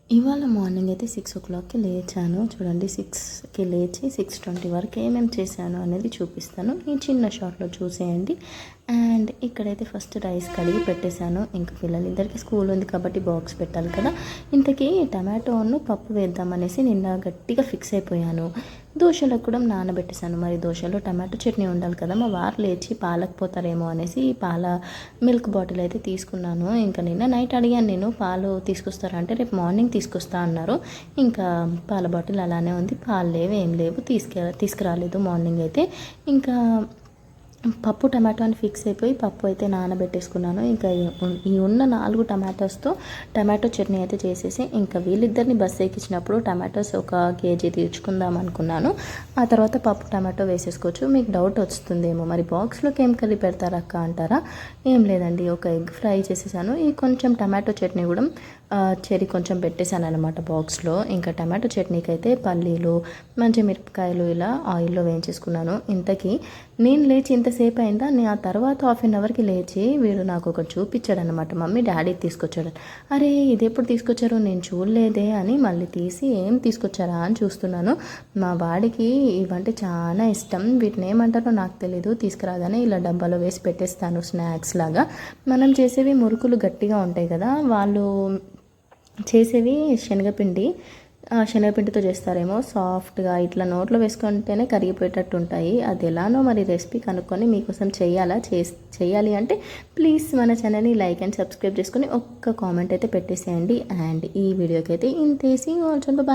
ఇవాళ మార్నింగ్ అయితే 6 o'clockకి లేచాను. చూడండి 6కి లేచి 6:20 వరకు ఏమేమి చేశాను అనేది చూపిస్తాను. ఈ చిన్న షార్ట్‌లో చూసేయండి. అండ్ ఇక్కడైతే ఫస్ట్ రైస్ కడిగి పెట్టేశాను. ఇంకా పిల్లలిద్దరికీ స్కూల్ ఉంది కాబట్టి బాక్స్ పెట్టాలి కదా. ఇంతకీ టమాటోను పప్పు వేద్దామనేసి నిన్న గట్టిగా ఫిక్స్ అయిపోయాను. దోశలకు కూడా నానబెట్టేశాను. మరి దోశలో టమాటో చట్నీ ఉండాలి కదా. మా వారు లేచి పాలకపోతారేమో అనేసి పాల మిల్క్ బాటిల్ అయితే తీసుకున్నాను. ఇంకా నిన్న నైట్ అడిగాను నేను, పాలు తీసుకొస్తారా అంటే రేపు మార్నింగ్ తీసుకొస్తా అన్నారు. ఇంకా పాల బాటిల్ అలానే ఉంది. పాలు లేవు, ఏం లేవు, తీసుకురాలేదు మార్నింగ్ అయితే. ఇంకా పప్పు టమాటో అని ఫిక్స్ అయిపోయి పప్పు అయితే నానబెట్టేసుకున్నాను. ఇంకా ఈ ఉన్న 4 టమాటోస్తో టమాటో చట్నీ అయితే చేసేసి ఇంకా వీళ్ళిద్దరిని బస్ ఎక్కించినప్పుడు టమాటోస్ 1 kg తీర్చుకుందాం అనుకున్నాను. ఆ తర్వాత పప్పు టమాటో వేసేసుకోవచ్చు. మీకు డౌట్ వస్తుందేమో, మరి బాక్స్లోకి ఏం కలిపి పెడతారా అక్క అంటారా? ఏం లేదండి, ఒక ఎగ్ ఫ్రై చేసేసాను. ఈ కొంచెం టమాటో చట్నీ కూడా చెరి కొంచెం పెట్టేశాను అనమాట బాక్స్లో. ఇంకా టమాటో చట్నీకి అయితే పల్లీలు, మంచి మిరపకాయలు ఇలా ఆయిల్లో వేయించేసుకున్నాను. ఇంతకీ నేను లేచి ఇంతసేపు అయిందా, నేను ఆ తర్వాత 1/2 అవర్కి లేచి వీడు నాకు ఒకటి చూపించాడు అనమాట. మమ్మీ డాడీకి తీసుకొచ్చాడు. అరే ఇది ఎప్పుడు తీసుకొచ్చారు, నేను చూడలేదే అని మళ్ళీ తీసి ఏం తీసుకొచ్చారా అని చూస్తున్నాను. మా వాడికి ఇవంటే చాలా ఇష్టం. వీటిని ఏమంటారో నాకు తెలీదు. తీసుకురాగానే ఇలా డబ్బాలో వేసి పెట్టేస్తాను స్నాక్స్ లాగా. మనం చేసేవి మురుకులు గట్టిగా ఉంటాయి కదా, వాళ్ళు చేసేవి శనగపిండి. శనగపిండితో చేస్తారేమో, సాఫ్ట్గా ఇట్లా నోట్లో వేసుకుంటేనే కరిగిపోయేటట్టు ఉంటాయి. అది ఎలానో మరి రెసిపీ కనుక్కొని మీకోసం చేయాలి అంటే ప్లీజ్ మన ఛానల్ని లైక్ అండ్ సబ్స్క్రైబ్ చేసుకొని ఒక్క కామెంట్ అయితే పెట్టేసేయండి. అండ్ ఈ వీడియోకి అయితే ఇంతేసి ఆల్సో బాయ్.